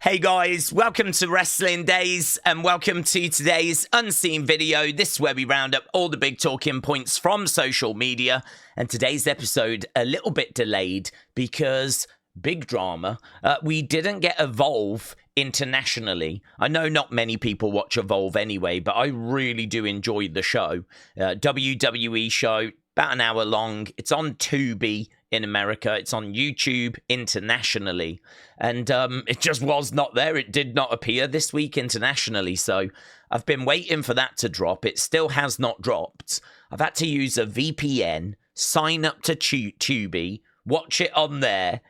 Hey guys, welcome to Wrestling Days and welcome to today's unseen video. This is where we round up all the big talking points from social media, and today's episode a little bit delayed because big drama. We didn't get Evolve internationally. I know not many people watch Evolve anyway, but I really do enjoy the show. WWE show, about an hour long. It's on Tubi in America. It's on YouTube internationally. And it just was not there. It did not appear this week internationally. So I've been waiting for that to drop. It still has not dropped. I've had to use a VPN, sign up to Tubi, watch it on there.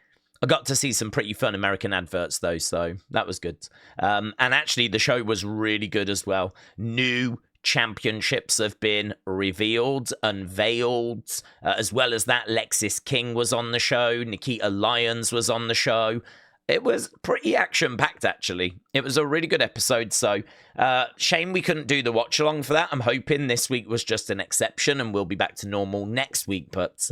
I got to see some pretty fun American adverts, though, so that was good. And actually, the show was really good as well. New championships have been revealed, unveiled. As well as that, Lexis King was on the show. Nikita Lyons was on the show. It was pretty action-packed, actually. It was a really good episode, so shame we couldn't do the watch-along for that. I'm hoping this week was just an exception and we'll be back to normal next week. But,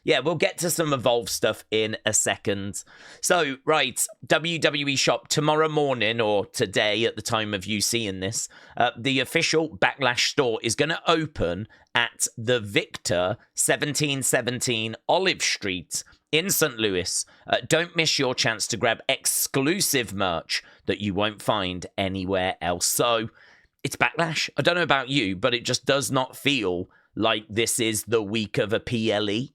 yeah, we'll get to some Evolve stuff in a second. So, right, WWE Shop tomorrow morning, or today at the time of you seeing this, the official Backlash store is going to open at the Victor 1717 Olive Street in St. Louis. Don't miss your chance to grab exclusive merch that you won't find anywhere else. So, it's Backlash. I don't know about you, but it just does not feel like this is the week of a PLE.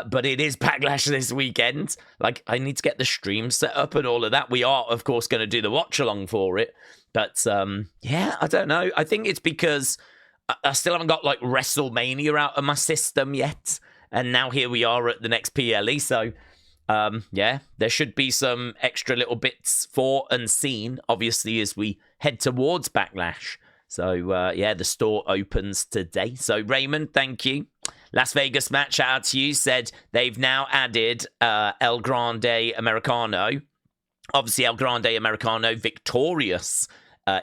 But it is Backlash this weekend. Like, I need to get the stream set up and all of that. We are, of course, going to do the watch-along for it. But, yeah, I don't know. I think it's because I still haven't got, like, WrestleMania out of my system yet. And now here we are at the next PLE. So, yeah, there should be some extra little bits for unseen, obviously, as we head towards Backlash. So, yeah, the store opens today. So, Raymond, thank you. Las Vegas match, shout out to you, said they've now added El Grande Americano. Obviously, El Grande Americano victorious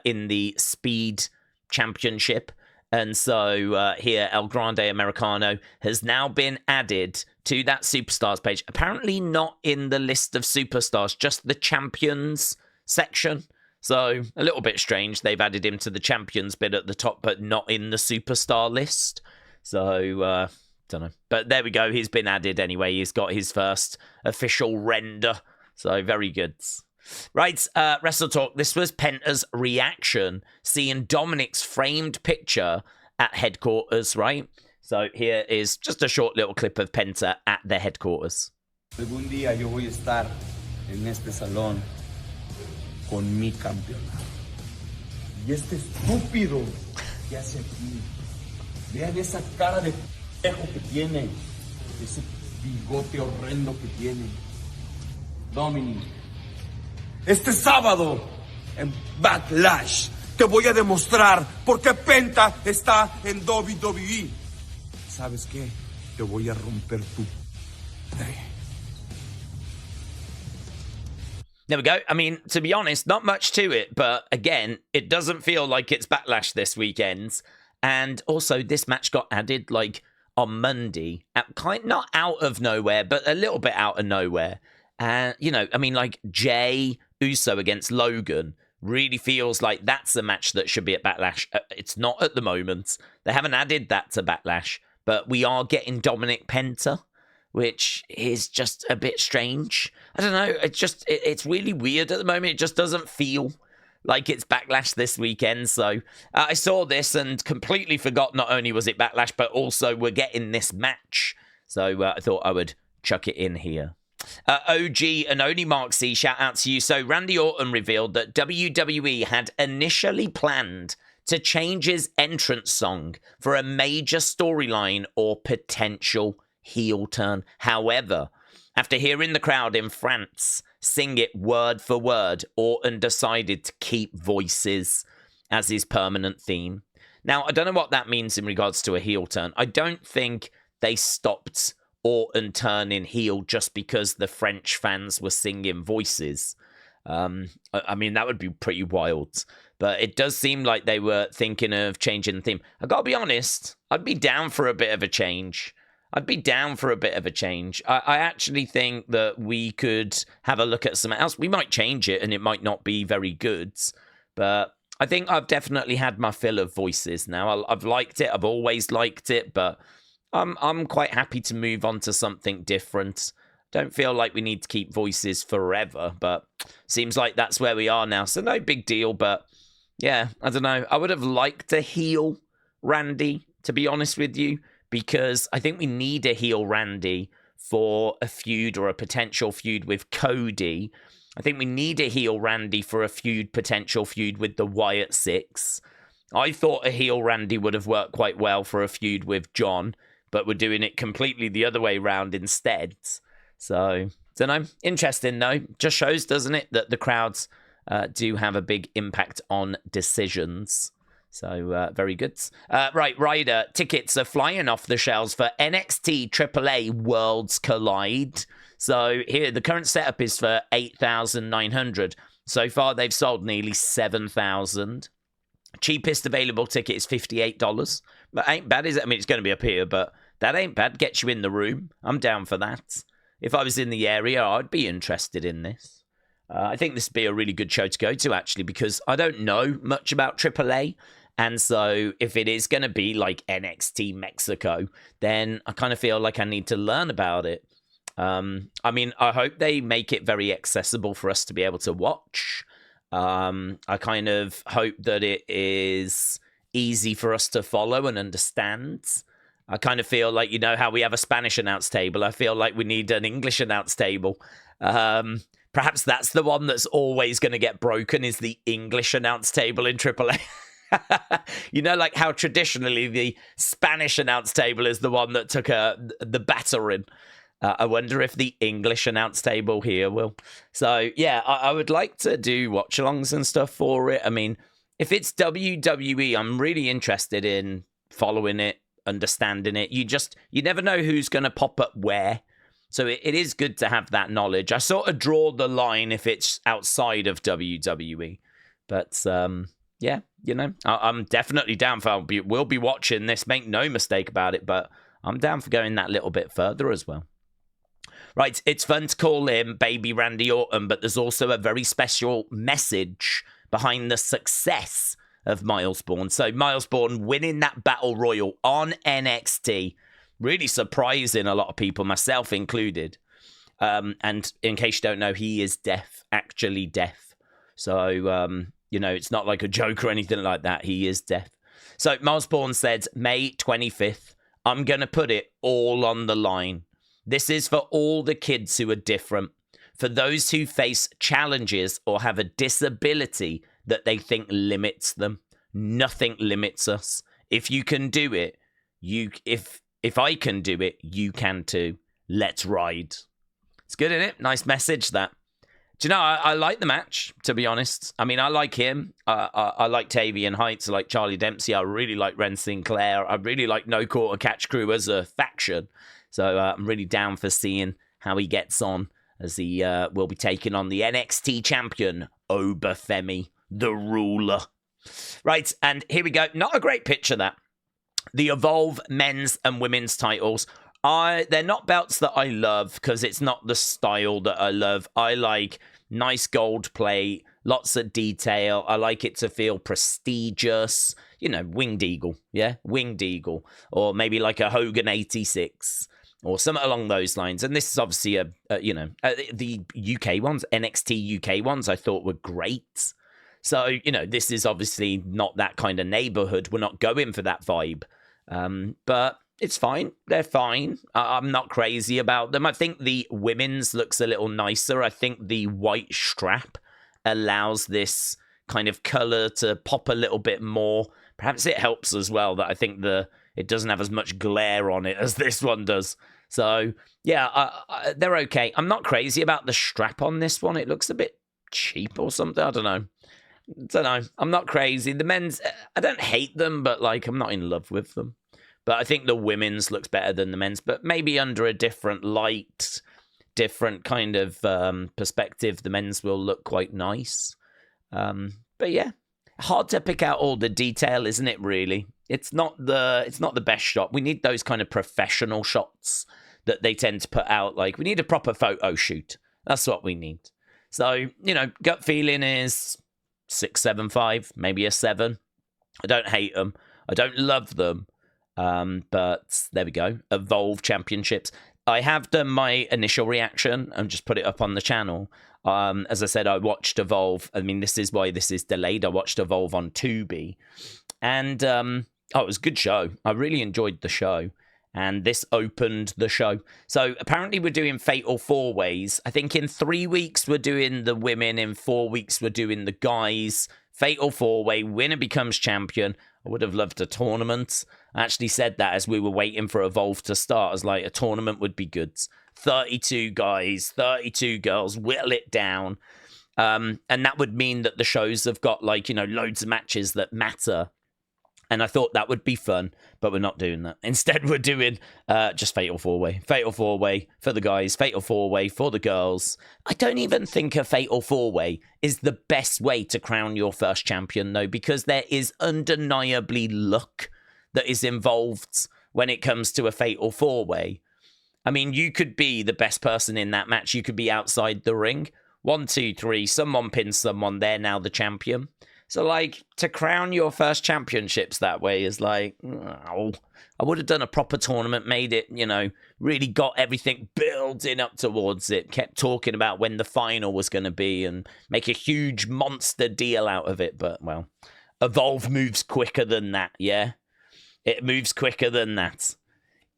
in the Speed Championship. And so here, El Grande Americano has now been added to that Superstars page. Apparently not in the list of Superstars, just the Champions section. So a little bit strange. They've added him to the Champions bit at the top, but not in the Superstar list. So, don't know. But there we go. He's been added anyway. He's got his first official render. So very good. Right, Wrestle Talk. This was Penta's reaction, seeing Dominik's framed picture at headquarters, right? So here is just a short little clip of Penta at the headquarters. Algún día yo voy a estar en este salón con mi campeonato. Y este estúpido que hace aquí, vean esa cara de pejo que tiene, ese bigote horrendo que tiene. Dominik. Este sábado, en Backlash, te voy a demostrar por qué Penta está en WWE. ¿Sabes qué? Te voy a romper tu... There we go. I mean, to be honest, not much to it, but again, it doesn't feel like it's Backlash this weekend. And also, this match got added, like, on Monday. Not out of nowhere, but a little bit out of nowhere. And, you know, I mean, like, Jay Uso against Logan really feels like that's a match that should be at Backlash. It's not at the moment. They haven't added that to Backlash, but we are getting Dominic Penta, which is just a bit strange. I don't know. It's really weird at the moment. It just doesn't feel like it's Backlash this weekend. So I saw this and completely forgot not only was it Backlash, but also we're getting this match. So I thought I would chuck it in here. OG and only Mark C, shout out to you. So Randy Orton revealed that WWE had initially planned to change his entrance song for a major storyline or potential heel turn. However, after hearing the crowd in France sing it word for word, Orton decided to keep Voices as his permanent theme. Now, I don't know what that means in regards to a heel turn. I don't think they stopped Orton turning heel just because the French fans were singing Voices. I mean, that would be pretty wild. But it does seem like they were thinking of changing the theme. I gotta be honest, I'd be down for a bit of a change. I'd be down for a bit of a change. I actually think that we could have a look at something else. We might change it, and it might not be very good, but I think I've definitely had my fill of voices now. I've liked it. I've always liked it, but I'm quite happy to move on to something different. Don't feel like we need to keep voices forever, but seems like that's where we are now. So no big deal, but yeah, I don't know. I would have liked to heel Randy, to be honest with you, because I think we need a heel Randy for a feud or a potential feud with Cody. I think we need a heel Randy for a potential feud with the Wyatt Six. I thought a heel Randy would have worked quite well for a feud with John, but we're doing it completely the other way round instead. So, don't know. Interesting, though. Just shows, doesn't it, that the crowds do have a big impact on decisions. So, very good. Right, Ryder, tickets are flying off the shelves for NXT AAA Worlds Collide. So, here, the current setup is for 8,900. So far, they've sold nearly 7,000. Cheapest available ticket is $58. But ain't bad, is it? I mean, it's going to be up here, but that ain't bad. Gets you in the room. I'm down for that. If I was in the area, I'd be interested in this. I think this would be a really good show to go to, actually, because I don't know much about AAA. And so if it is going to be like NXT Mexico, then I kind of feel like I need to learn about it. I mean, I hope they make it very accessible for us to be able to watch. I kind of hope that it is easy for us to follow and understand. I kind of feel like, you know, how we have a Spanish announce table. I feel like we need an English announce table. Perhaps that's the one that's always going to get broken, is the English announce table in AAA. You know, like how traditionally the Spanish announce table is the one that took the battering. I wonder if the English announce table here will. So, yeah, I would like to do watch-alongs and stuff for it. I mean, if it's WWE, I'm really interested in following it, understanding it. You never know who's going to pop up where. So it is good to have that knowledge. I sort of draw the line if it's outside of WWE. But, yeah, you know, I'm definitely down for we'll be watching this. Make no mistake about it. But I'm down for going that little bit further as well. Right, it's fun to call him Baby Randy Orton, but there's also a very special message behind the success of Myles Borne. So Myles Borne winning that Battle Royal on NXT, really surprising a lot of people, myself included. And in case you don't know, he is deaf, actually deaf. So, you know, it's not like a joke or anything like that. He is deaf. So Myles Borne said, May 25th, I'm going to put it all on the line. This is for all the kids who are different, for those who face challenges or have a disability that they think limits them. Nothing limits us. If you can do it, if I can do it, you can too. Let's ride. It's good, isn't it? Nice message, that. Do you know, I like the match, to be honest. I mean, I like him. I like Tavian Heights. I like Charlie Dempsey. I really like Ren Sinclair. I really like No Quarter Catch Crew as a faction. So I'm really down for seeing how he gets on, as he will be taking on the NXT champion, Obafemi, the ruler. Right, and here we go. Not a great picture, that. The Evolve men's and women's titles. They're not belts that I love, because it's not the style that I love. I like nice gold plate, lots of detail. I like it to feel prestigious. You know, Winged Eagle, yeah? Winged Eagle. Or maybe like a Hogan 86. Or something along those lines. And this is obviously the UK ones, NXT UK ones, I thought were great. So, you know, this is obviously not that kind of neighborhood. We're not going for that vibe. But it's fine. They're fine. I'm not crazy about them. I think the women's looks a little nicer. I think the white strap allows this kind of color to pop a little bit more. Perhaps it helps as well that I think it doesn't have as much glare on it as this one does. So, yeah, they're okay. I'm not crazy about the strap on this one. It looks a bit cheap or something. I don't know. I'm not crazy. The men's, I don't hate them, but, like, I'm not in love with them. But I think the women's looks better than the men's, but maybe under a different light, different kind of perspective, the men's will look quite nice. But, yeah, hard to pick out all the detail, isn't it, really? It's not the best shot. We need those kind of professional shots that they tend to put out. Like, we need a proper photo shoot. That's what we need. So, gut feeling is 6, 7, 5, maybe a 7. I don't hate them. I don't love them. But there we go. Evolve Championships. I have done my initial reaction and just put it up on the channel. As I said, I watched Evolve. I mean, this is why this is delayed. I watched Evolve on Tubi. And it was a good show. I really enjoyed the show. And this opened the show. So apparently we're doing Fatal 4-Ways. I think in 3 weeks we're doing the women. In 4 weeks we're doing the guys. Fatal 4-Way. Winner becomes champion. I would have loved a tournament. I actually said that as we were waiting for Evolve to start. I was like, a tournament would be good. 32 guys, 32 girls, whittle it down. And that would mean that the shows have got, loads of matches that matter. And I thought that would be fun, but we're not doing that. Instead, we're doing just Fatal 4-Way. Fatal 4-Way for the guys, Fatal 4-Way for the girls. I don't even think a Fatal 4-Way is the best way to crown your first champion, though, because there is undeniably luck that is involved when it comes to a Fatal 4-Way. I mean, you could be the best person in that match. You could be outside the ring. 1, 2, 3, someone pins someone. They're now the champion. So, to crown your first championships that way is I would have done a proper tournament, made it, really got everything building up towards it, kept talking about when the final was going to be and make a huge monster deal out of it. But, well, Evolve moves quicker than that, yeah? It moves quicker than that.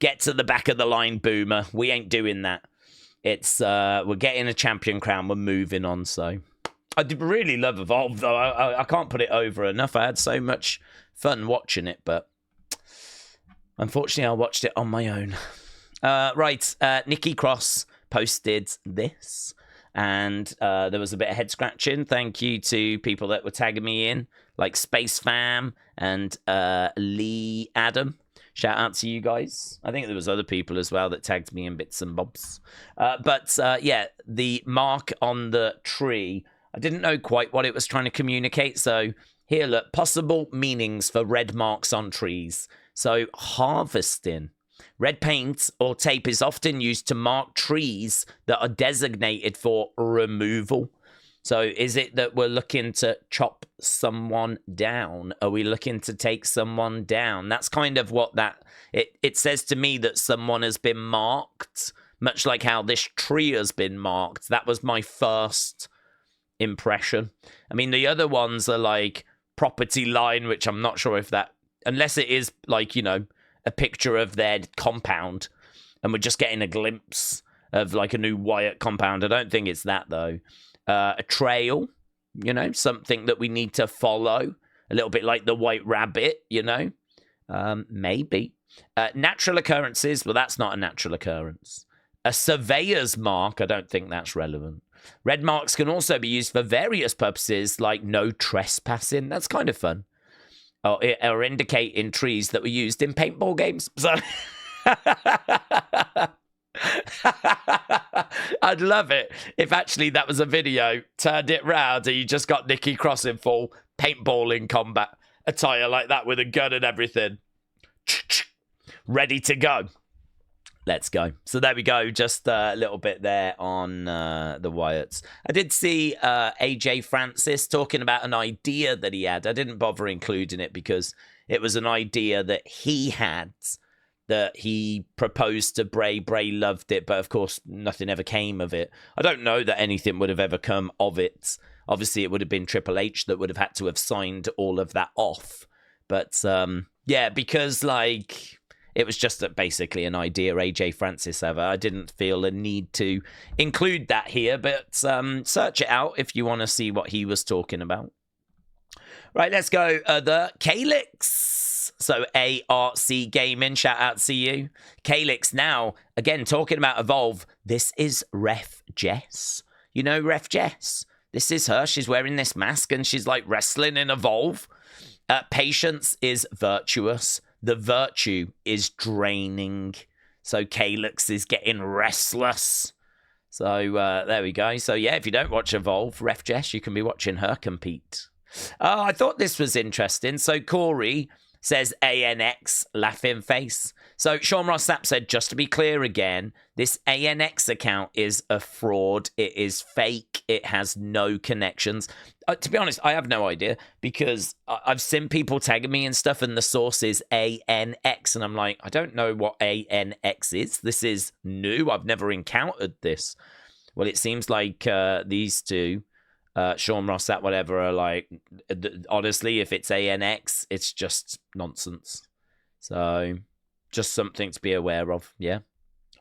Get to the back of the line, Boomer. We ain't doing that. It's, we're getting a champion crown. We're moving on, so... I did really love Evolve, though. I can't put it over enough. I had so much fun watching it, but unfortunately, I watched it on my own. Nikki Cross posted this, and there was a bit of head scratching. Thank you to people that were tagging me in, like Space Fam and Lee Adam. Shout out to you guys. I think there was other people as well that tagged me in bits and bobs. The mark on the tree... I didn't know quite what it was trying to communicate. So here, look, possible meanings for red marks on trees. So harvesting. Red paint or tape is often used to mark trees that are designated for removal. So is it that we're looking to chop someone down? Are we looking to take someone down? That's kind of what it says to me, that someone has been marked, much like how this tree has been marked. That was my first impression. I mean, the other ones are like property line, which I'm not sure if that, unless it is a picture of their compound and we're just getting a glimpse of a new Wyatt compound. I don't think it's that, though. A trail, something that we need to follow, a little bit like the White Rabbit, maybe. Natural occurrences, well, that's not a natural occurrence. A surveyor's mark, I don't think that's relevant. Red marks can also be used for various purposes, like no trespassing. That's kind of fun. Or indicating trees that were used in paintball games. So I'd love it if actually that was a video, turned it round, and you just got Nikki Cross in full paintballing combat attire like that with a gun and everything. Ready to go. Let's go. So there we go. Just a little bit there on the Wyatts. I did see AJ Francis talking about an idea that he had. I didn't bother including it because it was an idea that he had, that he proposed to Bray. Bray loved it, but of course nothing ever came of it. I don't know that anything would have ever come of it. Obviously it would have been Triple H that would have had to have signed all of that off. But because it was just basically an idea AJ Francis ever. I didn't feel a need to include that here, but search it out if you want to see what he was talking about. Right, let's go. The Kalyx. So ARC Gaming, shout out to you. Kalyx now, again, talking about Evolve. This is Ref Jess. You know Ref Jess? This is her. She's wearing this mask and she's wrestling in Evolve. Patience is virtuous. The virtue is draining. So Kalyx is getting restless. So there we go. So yeah, if you don't watch Evolve, Ref Jess, you can be watching her compete. I thought this was interesting. So Corey says ANX, laughing face. So Sean Ross Sapp said, just to be clear again, this ANX account is a fraud. It is fake. It has no connections. To be honest, I have no idea because I've seen people tagging me and stuff, and the source is ANX, and I'm like, I don't know what ANX is. This is new. I've never encountered this. Well, it seems like these two, Sean Ross Sapp, whatever, are like, honestly, if it's ANX, it's just nonsense. So just something to be aware of, yeah.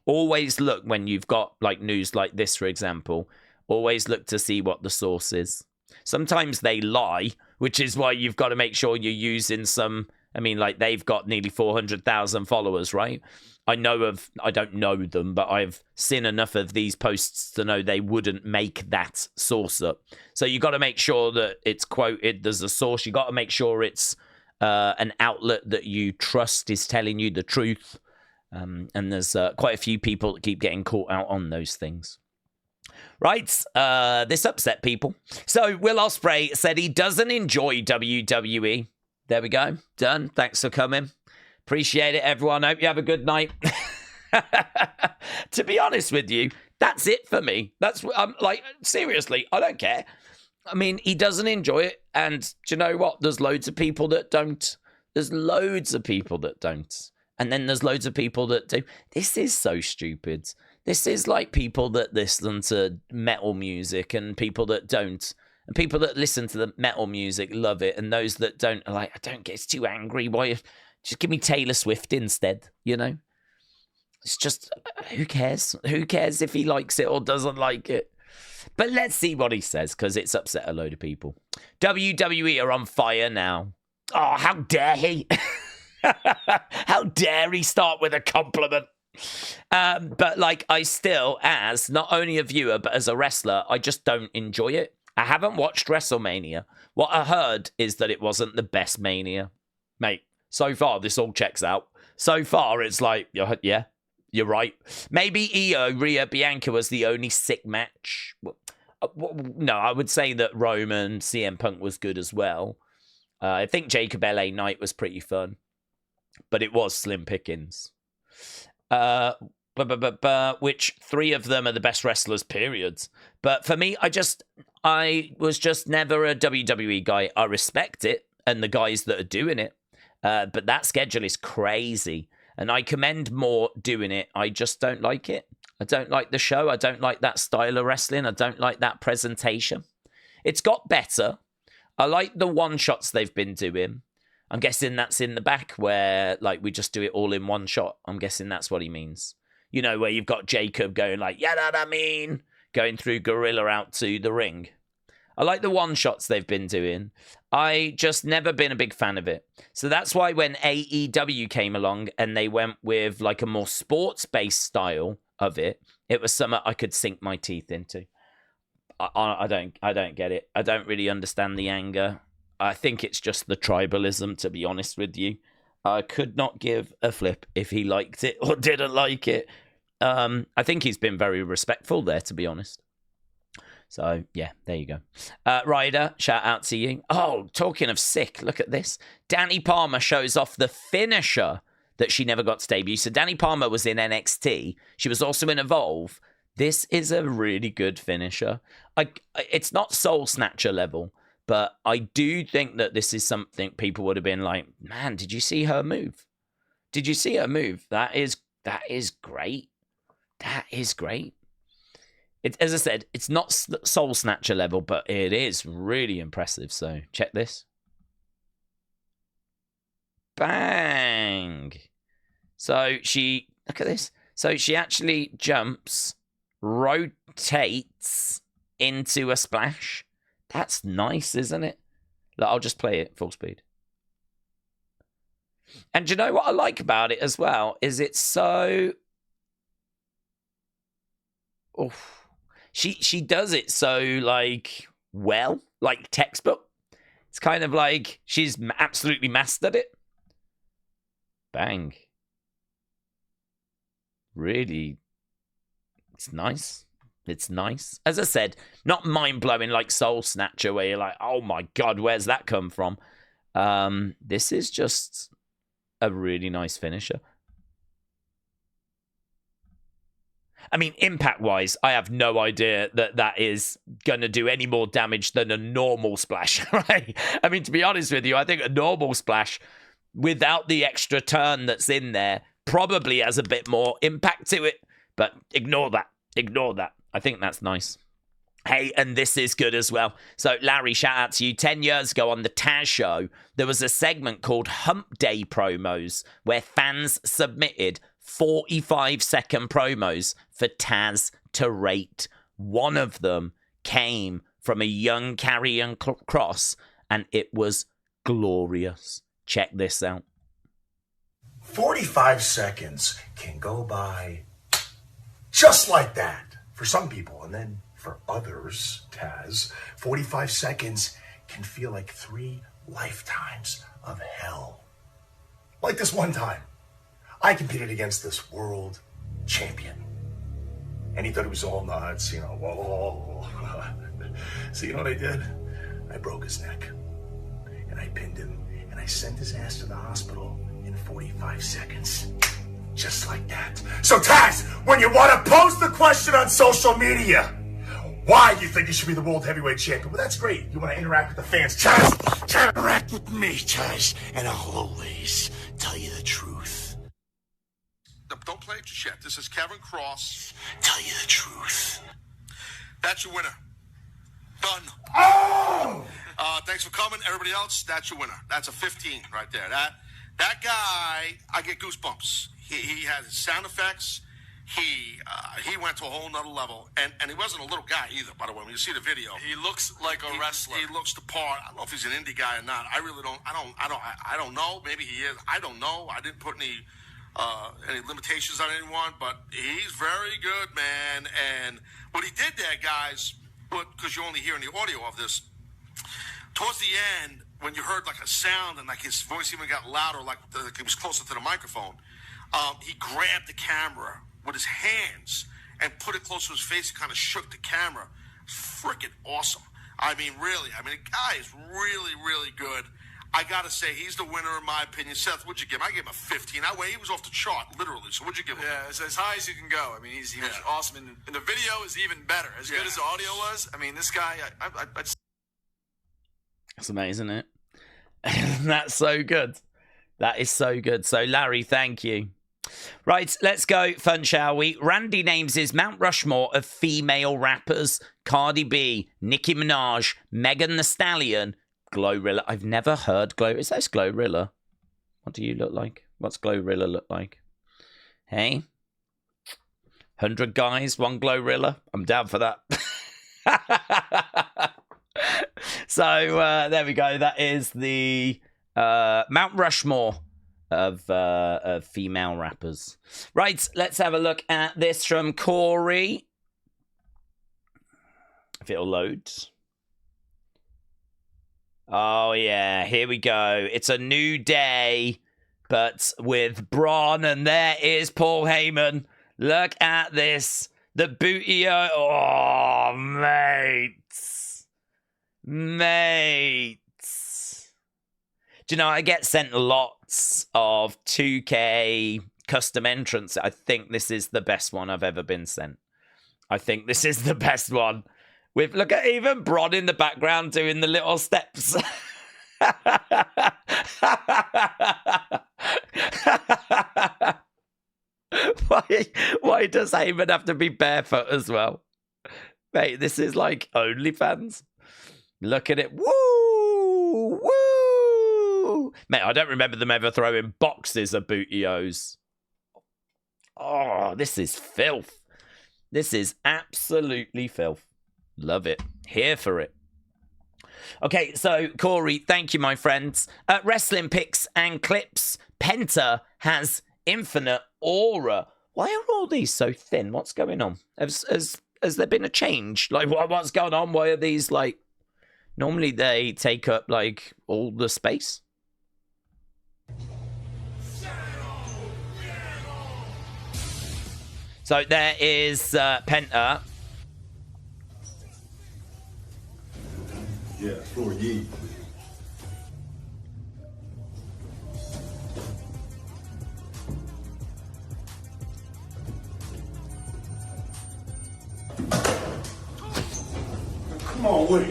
Always look when you've got like news like this, for example, always look to see what the source is. Sometimes they lie, which is why you've got to make sure you're using some, I mean, like they've got nearly 400,000 followers, right? I don't know them, but I've seen enough of these posts to know they wouldn't make that source up. So you got to make sure that it's quoted, there's a source. You got to make sure it's an outlet that you trust is telling you the truth. And there's quite a few people that keep getting caught out on those things. Right, this upset people. So Will Ospreay said he doesn't enjoy WWE. There we go. Done. Thanks for coming. Appreciate it, everyone. Hope you have a good night. To be honest with you, that's it for me. I'm like, seriously, I don't care. I mean, he doesn't enjoy it. And do you know what? There's loads of people that don't. There's loads of people that don't. And then there's loads of people that do. This is so stupid. This is like people that listen to metal music and people that don't. And people that listen to the metal music love it. And those that don't are like, I don't get, it's too angry. Why? Just give me Taylor Swift instead, you know? It's just, who cares? Who cares if he likes it or doesn't like it? But let's see what he says, because it's upset a load of people. WWE are on fire now. Oh, how dare he? How dare he start with a compliment? But like, I still, as not only a viewer, but as a wrestler, I just don't enjoy it. I haven't watched WrestleMania. What I heard is that it wasn't the best Mania. Mate, so far, this all checks out. So far, it's like, yeah, you're right. Maybe Io, Rhea, Bianca was the only sick match. No, I would say that Roman, CM Punk was good as well. I think Jacob LA Knight was pretty fun. But it was slim pickings. Which three of them are the best wrestlers, period. But for me, I was just never a WWE guy. I respect it and the guys that are doing it. But that schedule is crazy. And I commend more doing it. I just don't like it. I don't like the show. I don't like that style of wrestling. I don't like that presentation. It's got better. I like the one-shots they've been doing. I'm guessing that's in the back where, like, we just do it all in one shot. I'm guessing that's what he means. You know, where you've got Jacob going like, yeah, that I mean, going through Gorilla out to the ring. I like the one-shots they've been doing. I just never been a big fan of it. So that's why when AEW came along and they went with, like, a more sports-based style of it, it was something I could sink my teeth into. I don't get it. I don't really understand the anger. I think it's just the tribalism, to be honest with you. I could not give a flip if he liked it or didn't like it. I think he's been very respectful there, to be honest. So, yeah, there you go. Ryder, shout out to you. Oh, talking of sick, look at this. Dani Palmer shows off the finisher that she never got to debut. So Dani Palmer was in NXT. She was also in Evolve. This is a really good finisher. It's not Soul Snatcher level, but I do think that this is something people would have been like, man, did you see her move? Did you see her move? That is great. That is great. As I said, it's not Soul Snatcher level, but it is really impressive. So check this. Bang. So she, look at this. So she actually jumps, rotates into a splash. That's nice, isn't it? Look, I'll just play it full speed. And do you know what I like about it as well? Is it's so... Oof. She does it so, like, well, like textbook. It's kind of like she's absolutely mastered it. Bang. Really, it's nice. It's nice. As I said, not mind-blowing like Soul Snatcher, where you're like, oh my God, where's that come from? This is just a really nice finisher. I mean, impact-wise, I have no idea that is going to do any more damage than a normal splash, right? I mean, to be honest with you, I think a normal splash, without the extra turn that's in there, probably has a bit more impact to it. But ignore that. Ignore that. I think that's nice. Hey, and this is good as well. So, Larry, shout out to you. 10 years ago on the Taz show, there was a segment called Hump Day Promos where fans submitted 45-second promos for Taz to rate. One of them came from a young Karrion Kross, and it was glorious. Check this out. 45 seconds can go by just like that for some people, and then for others, Taz, 45 seconds can feel like 3 lifetimes of hell. Like this one time, I competed against this world champion. And he thought it was all nuts, you know, whoa. So you know what I did? I broke his neck. And I pinned him. And I sent his ass to the hospital in 45 seconds. Just like that. So Taz, when you want to post the question on social media, why do you think you should be the world heavyweight champion? Well, that's great. You want to interact with the fans. Taz, interact with me, Taz. And I'll always tell you the truth. Don't play it just yet. This is Karrion Kross. Tell you the truth. That's your winner. Done. Oh! Thanks for coming, everybody else. That's your winner. That's a 15 right there. That guy, I get goosebumps. He has sound effects. He went to a whole nother level, and he wasn't a little guy either. By the way, when you see the video, he looks like a wrestler. He looks the part. I don't know if he's an indie guy or not. I really don't. I don't know. Maybe he is. I don't know. I didn't put any limitations on anyone, but he's very good, man. And what he did there, guys, because you're only hearing the audio of this, towards the end, when you heard like a sound and like his voice even got louder, like he was closer to the microphone, he grabbed the camera with his hands and put it close to his face and kind of shook the camera. Freaking awesome. I mean, really. I mean, the guy is really, really good. I got to say, he's the winner in my opinion. Seth, what'd you give him? I gave him a 15. That way, he was off the chart, literally. So what'd you give him? Yeah, it's as high as you can go. I mean, he was awesome. And the video is even better. As good as the audio was, I mean, this guy, That's amazing, isn't it? That's so good. That is so good. So, Larry, thank you. Right, let's go fun, shall we? Randy names his Mount Rushmore of female rappers. Cardi B, Nicki Minaj, Megan Thee Stallion, Glorilla. I've never heard Glorilla. Is that Glorilla? What do you look like? What's Glorilla look like? Hey? 100 guys, 1 Glorilla. I'm down for that. So, there we go. That is the Mount Rushmore of female rappers. Right, let's have a look at this from Corey. If it'll load. Oh, yeah, here we go. It's a new day, but with Braun, and there is Paul Heyman. Look at this. The booty. Oh, mates. Mates. Do you know, I get sent lots of 2K custom entrants. I think this is the best one I've ever been sent. I think this is the best one. With, look at even Braun in the background doing the little steps. Why does Heyman have to be barefoot as well? Mate, this is like OnlyFans. Look at it. Woo! Woo! Mate, I don't remember them ever throwing boxes of bootios. Oh, this is filth. This is absolutely filth. Love it. Here for it. Okay, so Corey, thank you, my friends. Wrestling pics and clips. Penta has infinite aura. Why are all these so thin? What's going on? Has there been a change? Like, what's going on? Why are these like? Normally they take up like all the space. So there is Penta. Yeah, for ye. wait.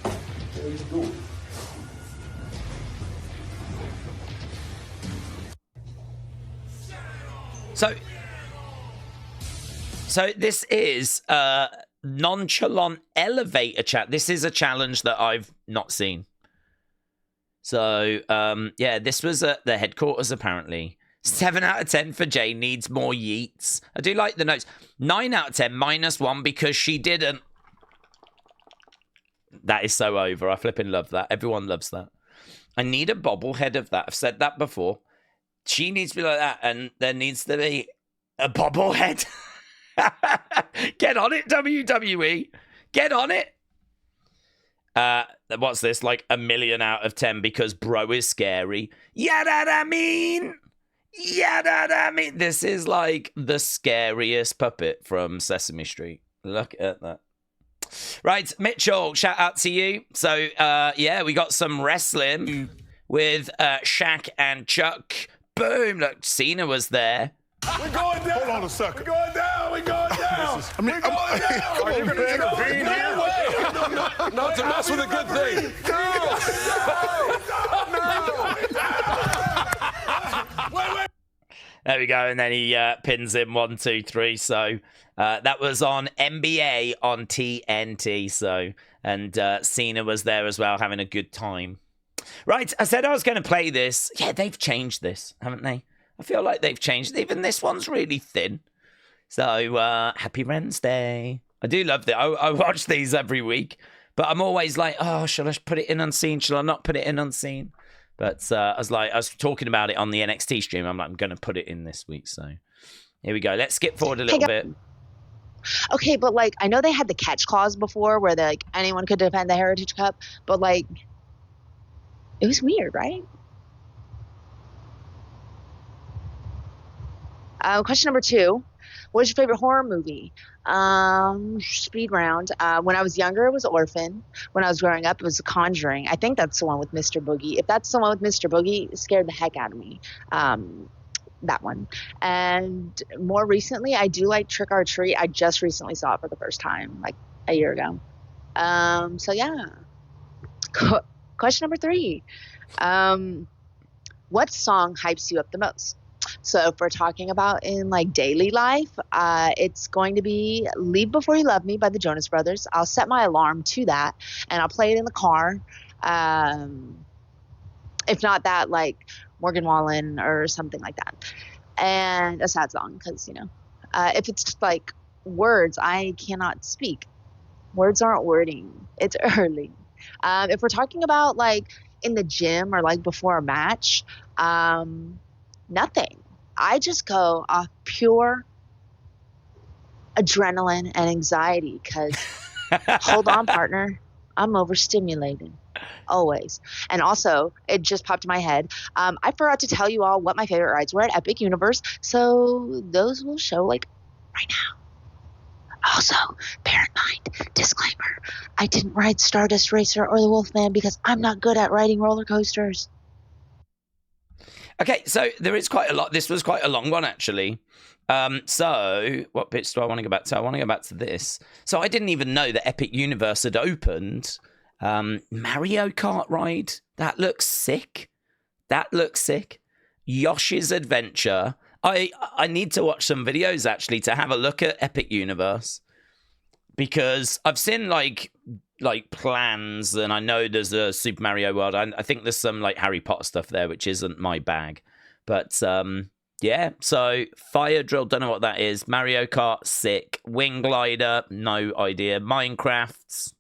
What are you doing? So this is a nonchalant elevator chat. This is a challenge that I've not seen. So, yeah, this was at the headquarters, apparently. 7 out of 10 for Jay, needs more yeets. I do like the notes. 9 out of 10, -1 because she didn't. That is so over. I flipping love that. Everyone loves that. I need a bobblehead of that. I've said that before. She needs to be like that, and there needs to be a bobblehead. Get on it, WWE. Get on it. What's this? Like 1,000,000 out of 10 because bro is scary. I mean. This is like the scariest puppet from Sesame Street. Look at that. Right, Mitchell, shout out to you. So, yeah, we got some wrestling with Shaq and Chuck. Boom, look, Cena was there. We're going down. Hold on a second. We're going down. We're going down. We're going down. Are you going to intervene here? Not to mess with a good thing. Wait. There we go, and then he pins him 1, 2, 3. So that was on NBA on TNT. So and Cena was there as well, having a good time. Right, I said I was going to play this. Yeah, they've changed this, haven't they? I feel like they've changed. Even this one's really thin. So happy Wrensday. I do love that. I watch these every week, but I'm always like, oh, shall I put it in unseen? Shall I not put it in unseen? But I was talking about it on the NXT stream. I'm like, I'm going to put it in this week. So here we go. Let's skip forward a little bit. Okay, but like, I know they had the catch clause before where like anyone could defend the Heritage Cup, but like, it was weird, right? Question number 2. What is your favorite horror movie? Speed round. When I was younger, it was Orphan. When I was growing up, it was The Conjuring. I think that's the one with Mr. Boogie. If that's the one with Mr. Boogie, it scared the heck out of me. That one. And more recently, I do like Trick or Treat. I just recently saw it for the first time, like a year ago. So yeah. Question number 3. What song hypes you up the most? So if we're talking about in like daily life, it's going to be Leave Before You Love Me by the Jonas Brothers. I'll set my alarm to that and I'll play it in the car. If not that, like Morgan Wallen or something like that. And a sad song because, you know, if it's just like words, I cannot speak. Words aren't wording. It's early. If we're talking about like in the gym or like before a match, nothing. I just go off pure adrenaline and anxiety because hold on, partner, I'm overstimulated always. And also, it just popped in my head. I forgot to tell you all what my favorite rides were at Epic Universe, so those will show like right now. Also, bear in mind, disclaimer, I didn't ride Stardust Racer or the Wolfman because I'm not good at riding roller coasters. Okay, so there is quite a lot. This was quite a long one, actually. So what bits do I want to go back to? I want to go back to this. So I didn't even know that Epic Universe had opened. Mario Kart ride. That looks sick. That looks sick. Yoshi's Adventure. I need to watch some videos, actually, to have a look at Epic Universe. Because I've seen, like plans, and I know there's a Super Mario World. I think there's some like Harry Potter stuff there, which isn't my bag. But yeah, so Fire Drill, don't know what that is. Mario Kart, sick. Wing Glider, no idea. Minecraft,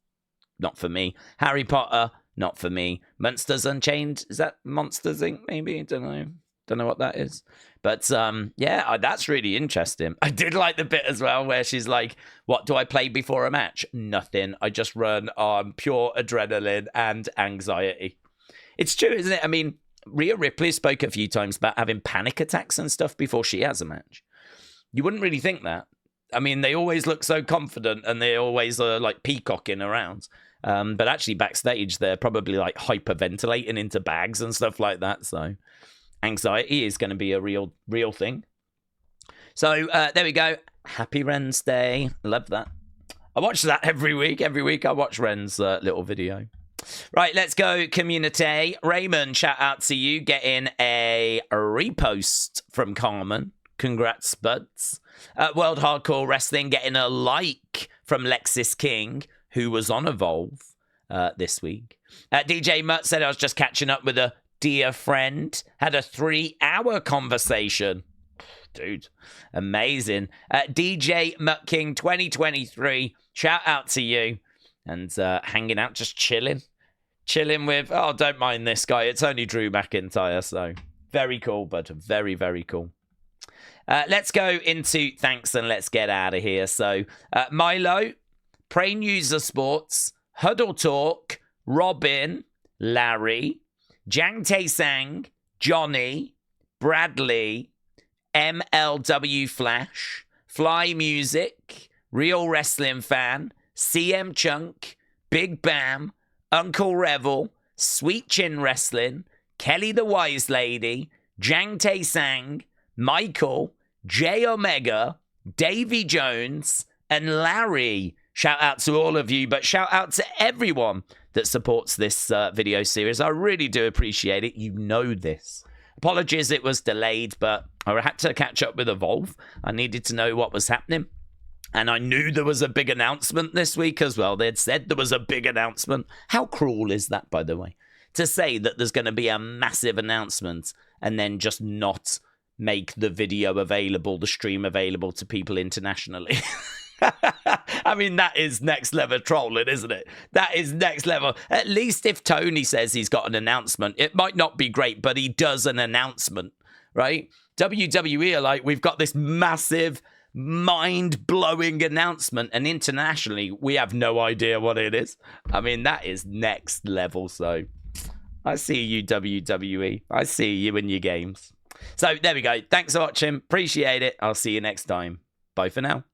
not for me. Harry Potter, not for me. Monsters Unchained, is that Monsters Inc. maybe? Don't know what that is. But yeah, that's really interesting. I did like the bit as well where she's like, what do I play before a match? Nothing. I just run on pure adrenaline and anxiety. It's true, isn't it? I mean, Rhea Ripley spoke a few times about having panic attacks and stuff before she has a match. You wouldn't really think that. I mean, they always look so confident and they always are like peacocking around. But actually backstage, they're probably like hyperventilating into bags and stuff like that. So anxiety is going to be a real thing. So there we go. Happy Wrensday. Love that. I watch that every week. Every week I watch Ren's little video. Right, let's go community. Raymond, shout out to you. Getting a repost from Carmen. Congrats, buds. World Hardcore Wrestling getting a like from Lexis King, who was on Evolve this week. DJ Mutt said, I was just catching up with a dear friend. Had a 3-hour conversation. Dude, amazing. DJ Mutt King 2023, shout out to you. And hanging out, just chilling. Chilling with, oh, don't mind this guy. It's only Drew McIntyre, so very cool, but very, very cool. Let's go into thanks and let's get out of here. So, Milo, Pray User Sports, Huddle Talk, Robin, Larry, Jang Tae Sang, Johnny, Bradley, MLW Flash, Fly Music, Real Wrestling Fan, CM Chunk, Big Bam, Uncle Revel, Sweet Chin Wrestling, Kelly the Wise Lady, Jang Tae Sang, Michael, J Omega, Davy Jones, and Larry. Shout out to all of you, but shout out to everyone that supports this video series. I really do appreciate it. You know this. Apologies it was delayed, but I had to catch up with Evolve. I needed to know what was happening. And I knew there was a big announcement this week as well. They'd said there was a big announcement. How cruel is that, by the way? To say that there's going to be a massive announcement and then just not make the video available, the stream available to people internationally. I mean, that is next level trolling, isn't it? That is next level. At least if Tony says he's got an announcement, it might not be great, but he does an announcement, right? WWE are like, we've got this massive, mind-blowing announcement, and internationally, we have no idea what it is. I mean, that is next level, so I see you, WWE. I see you in your games. So there we go. Thanks for watching. Appreciate it. I'll see you next time. Bye for now.